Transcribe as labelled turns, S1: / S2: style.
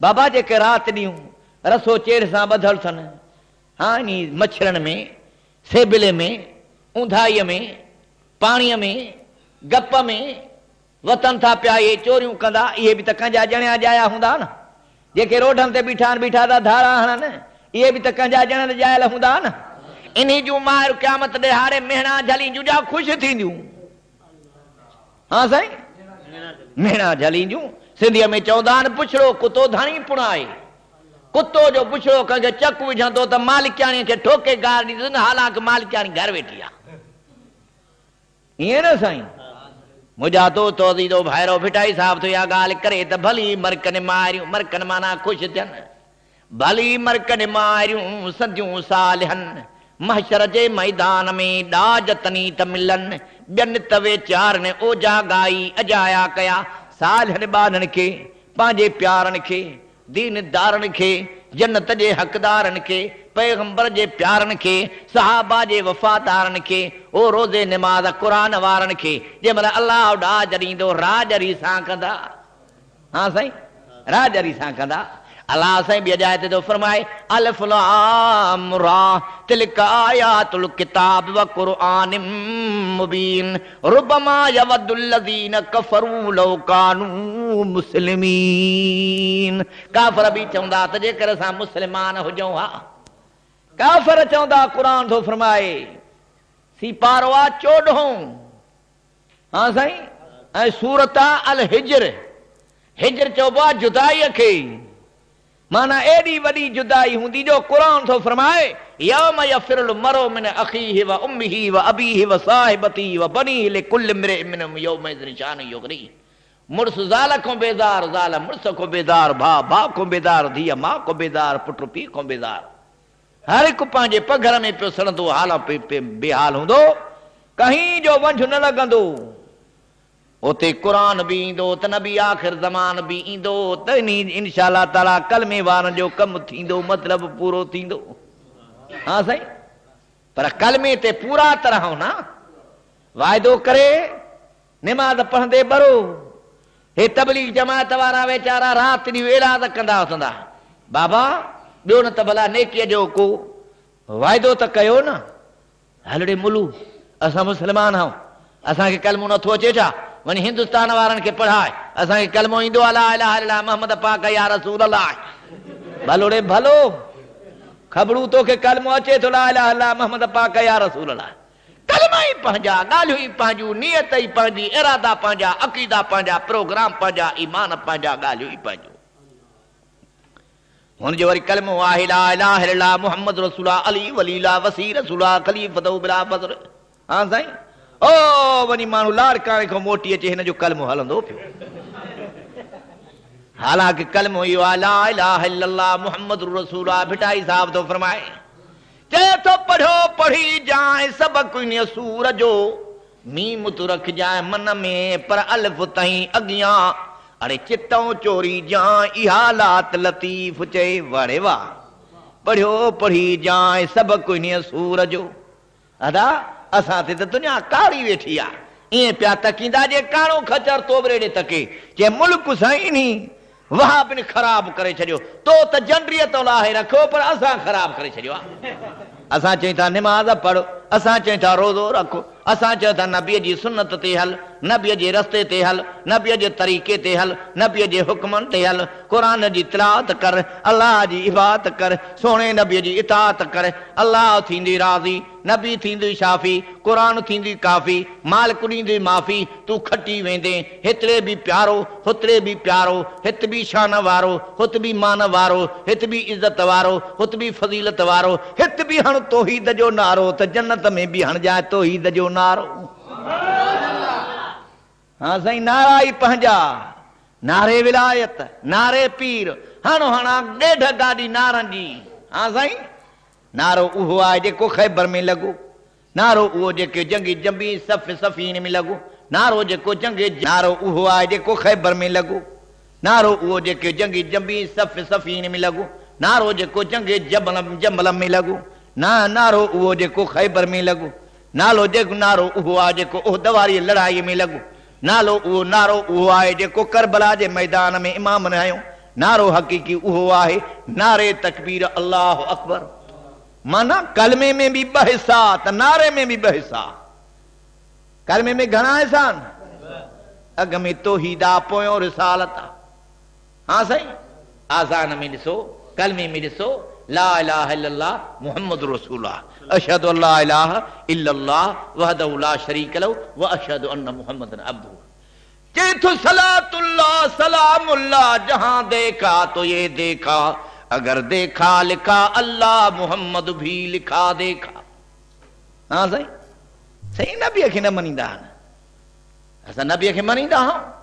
S1: बाबा जेके रात ॾींहुं रसो चेर सां ॿधल अथनि, हाँ नी मच्छरनि में, सेबिले में, ऊंधाईअ में, पाणीअ में, गप में वतन था पिया, इहे चोरियूं कंदा, इहे बि त कंहिंजा ॼणिया ॼाया हूंदा न। जेके रोडनि ते बीठा आहिनि, बीठा था धारा हणनि, इहे बि त कंहिंजा ॼणियल ॼायल हूंदा न। इन्ही जूं मार क़यामत ॾिहाड़े मेहणा झलींदियूं जा ख़ुशि थींदियूं। हाँ साईं, मेहणा झलींदियूं। सिंधीअ में चवंदा आहिनि पुछड़ो कुतो धणी पुणाए। कुतो जो पुछड़ो कंहिंखे चक विझंदो त मालिकाणीअ खे ठोके गार ॾींदुसि, हालांकि मालिकाणी घर वेठी आहे। ईअं न साईं, मुंहिंजा दोस्त अज़ीज़ो भाइरो भिटाई साहब तो इहा ॻाल्हि करे त भली मरकनि मारियूं, मरकनि माना ख़ुशि थियनि, भली मरकनि मारियूं सदियूं सालिहनि, महशर जे मैदान में ॾाज तनी त मिलनि, ॿियनि तवे चारनि ओजा गाई अजाया कया, सालिहनि ॿारनि खे, पंहिंजे प्यारनि खे, दीनदारनि खे, जन्नत जे हक़दारनि खे, पैगंबर जे प्यारनि खे, सहाबा जे वफ़ादारनि खे, ओ रोज़े निमाज़ क़ुरान वारनि खे जंहिं महिल अलाह ॾाज ॾींदो राजरी सां कंदा। हाँ साईं, राजरी सां कंदा। अलाह साईं ॿी अजायत तो फरमाए अलिफ लाम रा तिलका आयातुल किताब व क़ुरआनिम मुबीन रुबमा यवद्दुल लज़ीना कफ़रू लौ कानू मुस्लिमीन। काफ़िर बि चवंदा त जेकर असां मुस्लमान हुजऊं हा। काफ़िर चवंदा, क़ुरान थो फरमाए सीपारो आहे 14। हाँ साईं, ऐं सूरत आहे अल हिज्र। हिज्र चइबो आहे जुदाईअ खे, माना एडी वडी जुदाई हूंदी जो क़ुरान थो फरमाए यौम यफिरुल मरउ मिन अखीहि व उम्मिहि व अबीहि व साहिबतिहि व बनीहि लिकुल्लि इम्रिइन मिनहुम यौमइज़िन शान युग़नी। मुड़स ज़ाल को बेज़ार, ज़ाल मुड़स को बेज़ार, भाउ भाउ को बेज़ार, धीअ माउ को बेज़ार, पुटु पीउ को बेज़ार। हर हिकु पंहिंजे पघर में पियो सड़ंदो, हाल बेहाल हूंदो, कहीं जो वंझ न लॻंदो। उते क़ुरान बि ईंदो त नबी आख़िर ज़मान बि ईंदो त इंशाअल्लाह ताला कलमे वारनि जो कमु थींदो, मतिलबु पूरो थींदो। हाँ साईं, पर कलमे ते पूरा तरह ना वाइदो करे निमाज़ पढ़ंदे बरो। हे तबलीग जमात वारा वीचारा राति ॾींहुं एलाद कंदा हूंदा, बाबा ॿियो न त भला नेकीअ जो को वाइदो त कयो न। हलड़े मुलू, असां मुस्लमान आहियूं, असांखे कलमो नथो अचे छा? वञी हिंदुस्तान वारनि खे पढ़ाए, असांखे कलमो ईंदो आहे ला इलाहा इल्लल्लाह मुहम्मद पाक या रसूल अल्लाह। भलोड़े भलो, ख़बरूं तोखे कलमो अचे थो ला इलाहा इल्लल्लाह मुहम्मद पाक या रसूल अल्लाह। कलमा ई पंहिंजा, ॻाल्हियूं ई पंहिंजूं, नियत ई पंहिंजी, इरादा पंहिंजा, अक़ीदा पंहिंजा, प्रोग्राम पंहिंजा, ईमान पंहिंजा, ॻाल्हियूं ई पंहिंजूं। हुनजो वरी कलमो आहे ला इलाहा इल्लल्लाह मुहम्मद रसूलुल्लाह अली वलीला वसी रसूलुल्लाह खलीफतहु बिला फज़्ल। हाँ साईं, ओ वञी माण्हू लाड़काणे खां मोटी अचे, हिन जो कलमो हलंदो पियो। हालांकि कलमो इहो आहे ला इलाहा इल्लल्लाह मुहम्मद रसूलुल्लाह। भिटाई साहब थो फरमाए, चए थो पढ़ो पढ़ी जाए सबक इन सूर जो, मीम तू रख जाए मन में पर अलिफ ताईं अॻियां, अरे चितऊं चोरी जाए इहा लात लतीफ़ चए वारे वाह। पढ़ियो पढ़ी जाए सबक इन सूर जो। अदा असां ते त दुनिया कारी वेठी आहे, ईअं पिया तकींदा जे काणो खचर तोबरे ॾे तके, जे मुल्क साईं नी वाह बिन ख़राब करे छॾियो। तो त जंडरीअ तो लाहे रखो, पर असां ख़राब करे छॾियो आहे। असां चई था निमाज़ पढ़ो, असां चई था रोज़ो रखो, असां चई था नबीअ जी सुन्नत ते हल, नबीअ जे रस्ते ते हल, नबीअ जे तरीक़े ते हल, नबीअ जे हुक्मनि ते हल, क़ुरान जी तिलावत कर, अलाह जी इबादत कर, सोणे नबीअ जी इताअत कर। अलाह थींदी राज़ी, नबी थींदी शाफ़ी, क़ुरान थींदी काफ़ी, मालिक ॾींदी माफ़ी। तूं खटी वेंदे हितरे बि प्यारो, हुतरे बि प्यारो, हित बि शान वारो, हुत बि मान वारो, हित बि इज़त वारो, हुत बि फज़ीलत वारो, हित बि हण तौहीद जो नारो, त जन्नत में बि हणजाए तौहीद जो नारो। हाँ साईं, नारा ई पंहिंजा, नारे विलायत, नारे पीर, हणो हणा ॾेढ गाॾी नारनि जी। हाँ साईं, नारो उहो आहे जेको ख़ैबर में लॻो, नारो उहो जेके जंगी जंबी सफ़ सफ़ीन में लॻो, नारो जेको नारो उहो आहे जेको ख़ैबर में लॻो, नारो उहो जेके जंगी जंबी सफ़ सफ़ीन में लॻो, नारो जेको जंगे जमल में लॻो, नारो उहो जेको ख़ैबर में लॻो, नारो उहो आहे जेको उहद वारी लड़ाईअ में लॻो, नारो उहो आहे जेको करबला जे मैदान में इमाम न आहियो, नारो हकीकी उहो आहे नारे तकबीर अल्लाह अकबर। माना कलमे में भी ॿ हिस्सा त नारे में भी ॿ हिस्सा। कलमे में घणा हिस्सा आहिनि? अॻ में तौहीदा पोयों रिसालत आहे। हाँ साईं, आज़ान में ॾिसो, कलमे में ॾिसो, ला इलाहा इल्लल्लाह मुहम्मद रसूलुल्लाह अशहदु अल्ला इलाहा इल्लल्लाह वहदहु ला शरीक लहु व अशहदु अन्न मुहम्मदन अब्दुहु। चैथु सलातुल्लाह सलामुल्लाह, जहां देखा तो ये देखा, अगर देखा लिखा अल्लाह मुहम्मद भी लिखा देखा। हाँ साईं, सही नबीअ खे न मञींदा आहिनि, असां नबीअ खे मञींदा आहियूं।